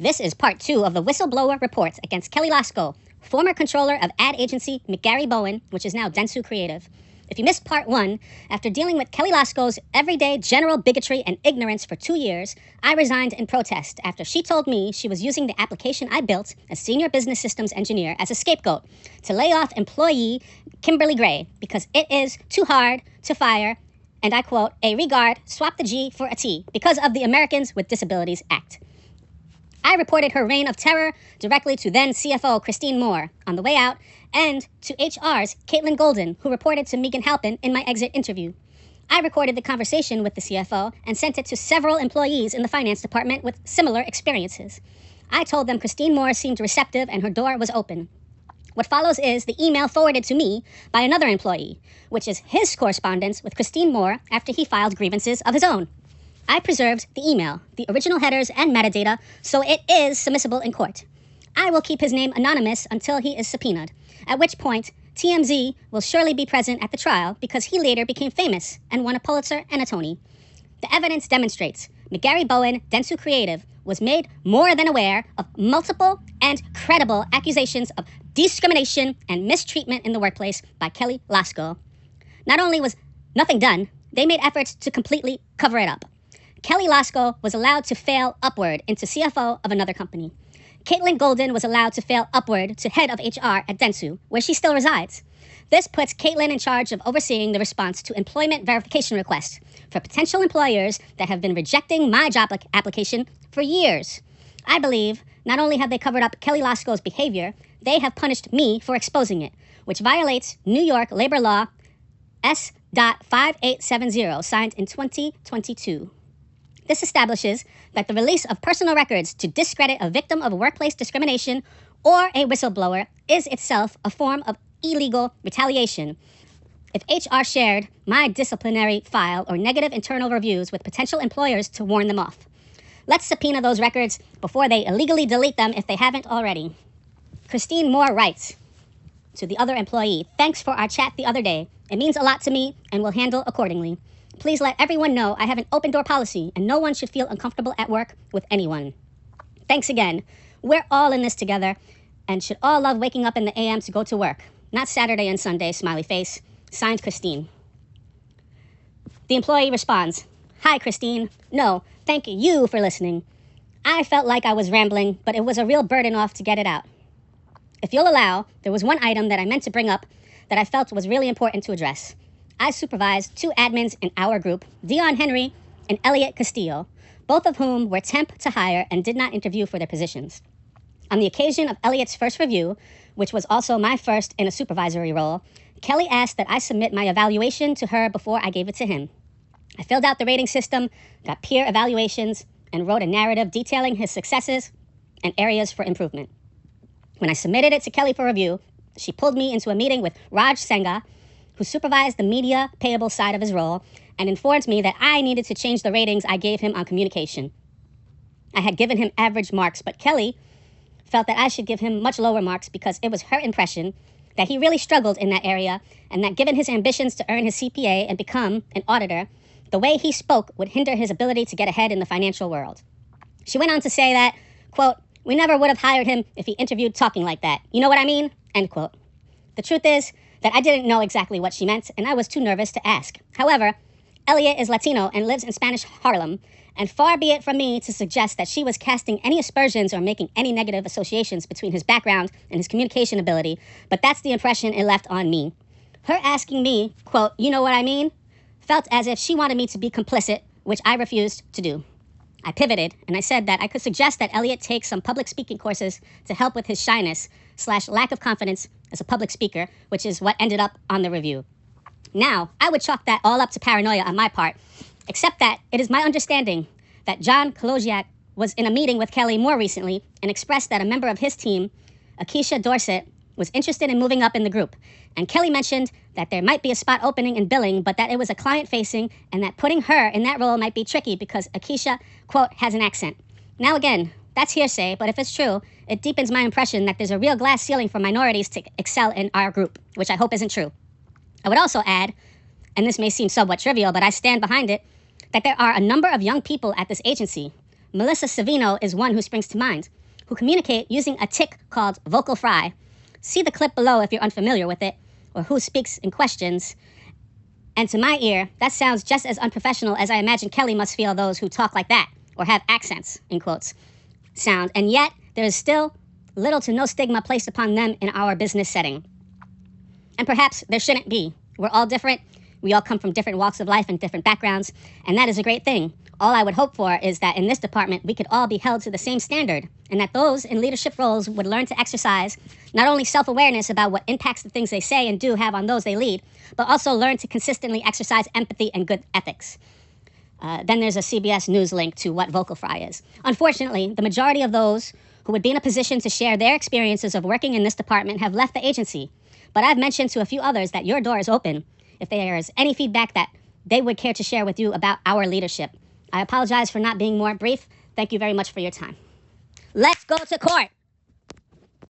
This is part 2 of the Whistleblower reports against Kelly Losko, former controller of ad agency McGarryBowen, which is now Dentsu Creative. If you missed part 1, after dealing with Kelly Losko's everyday general bigotry and ignorance for 2 years, I resigned in protest after she told me she was using the application I built as senior business systems engineer as a scapegoat to lay off employee Kimberly Gray because it is too hard to fire, and I quote, a regard, swap the G for a T, because of the Americans with Disabilities Act. I reported her reign of terror directly to then-CFO Christine Moore on the way out and to HR's Caitlin Golden, who reported to Meagan Halpin in my exit interview. I recorded the conversation with the CFO and sent it to several employees in the finance department with similar experiences. I told them Christine Moore seemed receptive and her door was open. What follows is the email forwarded to me by another employee, which is his correspondence with Christine Moore after he filed grievances of his own. I preserved the email, the original headers and metadata, so it is submissible in court. I will keep his name anonymous until he is subpoenaed, at which point TMZ will surely be present at the trial because he later became famous and won a Pulitzer and a Tony. The evidence demonstrates McGarryBowen, Dentsu Creative, was made more than aware of multiple and credible accusations of discrimination and mistreatment in the workplace by Kelly Losko. Not only was nothing done, they made efforts to completely cover it up. Kelly Losko was allowed to fail upward into CFO of another company. Caitlin Golden was allowed to fail upward to head of HR at Dentsu, where she still resides. This puts Caitlin in charge of overseeing the response to employment verification requests for potential employers that have been rejecting my job application for years. I believe not only have they covered up Kelly Losko's behavior, they have punished me for exposing it, which violates New York labor law S.5870, signed in 2022. This establishes that the release of personal records to discredit a victim of workplace discrimination or a whistleblower is itself a form of illegal retaliation. If HR shared my disciplinary file or negative internal reviews with potential employers to warn them off. Let's subpoena those records before they illegally delete them if they haven't already. Christine Moore writes to the other employee, thanks for our chat the other day. It means a lot to me and will handle accordingly. Please let everyone know I have an open door policy and no one should feel uncomfortable at work with anyone. Thanks again. We're all in this together and should all love waking up in the AM to go to work. Not Saturday and Sunday, smiley face. Signed, Christine. The employee responds, hi, Christine. No, thank you for listening. I felt like I was rambling, but it was a real burden off to get it out. If you'll allow, there was one item that I meant to bring up that I felt was really important to address. I supervised 2 admins in our group, Dion Henry and Elliot Castillo, both of whom were temp to hire and did not interview for their positions. On the occasion of Elliot's first review, which was also my first in a supervisory role, Kelly asked that I submit my evaluation to her before I gave it to him. I filled out the rating system, got peer evaluations, and wrote a narrative detailing his successes and areas for improvement. When I submitted it to Kelly for review, she pulled me into a meeting with Raj Senga, who supervised the media payable side of his role, and informed me that I needed to change the ratings I gave him on communication. I had given him average marks, but Kelly felt that I should give him much lower marks because it was her impression that he really struggled in that area and that given his ambitions to earn his CPA and become an auditor, the way he spoke would hinder his ability to get ahead in the financial world. She went on to say that, quote, we never would have hired him if he interviewed talking like that. You know what I mean? End quote. The truth is that I didn't know exactly what she meant, and I was too nervous to ask. However, Elliot is Latino and lives in Spanish Harlem, and far be it from me to suggest that she was casting any aspersions or making any negative associations between his background and his communication ability, but that's the impression it left on me. Her asking me, quote, you know what I mean, felt as if she wanted me to be complicit, which I refused to do. I pivoted, and I said that I could suggest that Elliot take some public speaking courses to help with his shyness/lack of confidence as a public speaker, which is what ended up on the review. Now, I would chalk that all up to paranoia on my part, except that it is my understanding that John Kolodziak was in a meeting with Kelly more recently and expressed that a member of his team, Akeisha Dorsett, was interested in moving up in the group. And Kelly mentioned that there might be a spot opening in billing, but that it was a client-facing and that putting her in that role might be tricky because Akeisha, quote, has an accent. Now again, that's hearsay, but if it's true, it deepens my impression that there's a real glass ceiling for minorities to excel in our group, which I hope isn't true. I would also add, and this may seem somewhat trivial, but I stand behind it, that there are a number of young people at this agency, Melissa Savino is one who springs to mind, who communicate using a tick called vocal fry. See the clip below if you're unfamiliar with it, or who speaks in questions. And to my ear, that sounds just as unprofessional as I imagine Kelly must feel those who talk like that, or have accents, in quotes, sound. And yet, there is still little to no stigma placed upon them in our business setting. And perhaps there shouldn't be. We're all different. We all come from different walks of life and different backgrounds, and that is a great thing. All I would hope for is that in this department, we could all be held to the same standard, and that those in leadership roles would learn to exercise not only self-awareness about what impacts the things they say and do have on those they lead, but also learn to consistently exercise empathy and good ethics. Then there's a CBS News link to what vocal fry is. Unfortunately, the majority of those who would be in a position to share their experiences of working in this department have left the agency. But I've mentioned to a few others that your door is open if there is any feedback that they would care to share with you about our leadership. I apologize for not being more brief. Thank you very much for your time. Let's go to court.